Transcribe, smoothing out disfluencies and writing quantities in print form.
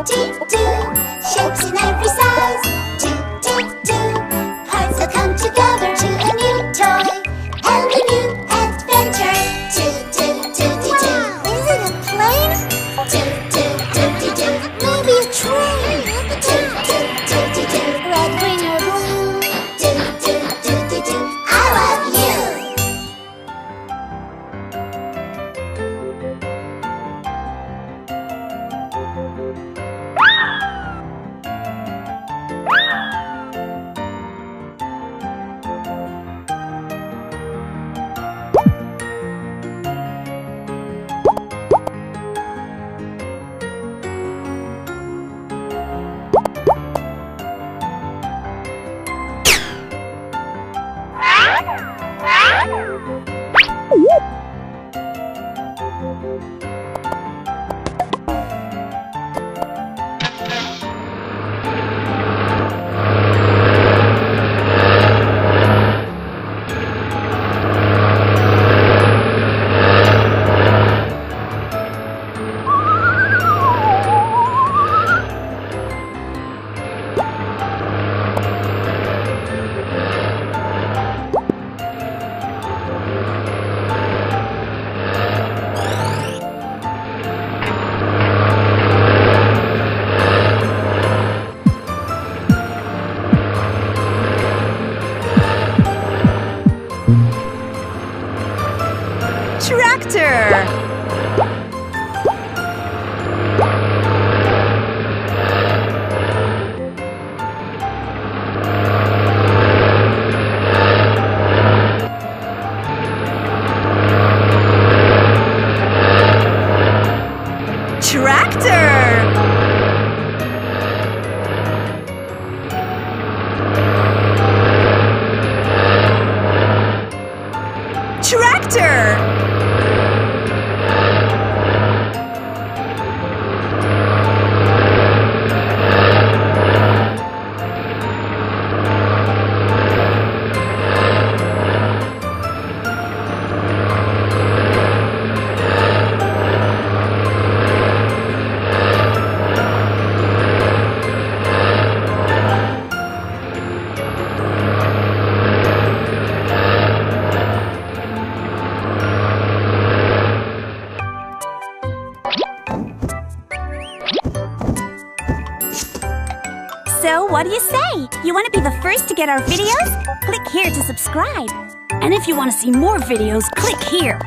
TuTiTu, shapes in every size. TuTiTu, parts that come together to a new toy and a new adventure. TuTiTu. Wow, is it a plane? TuTiTu. Maybe a train. TuTiTu. Red, green, or blue. TuTiTu. I love you. Tractor! Tractor! Tractor! So, what do you say? You want to be the first to get our videos? Click here to subscribe. And if you want to see more videos, click here.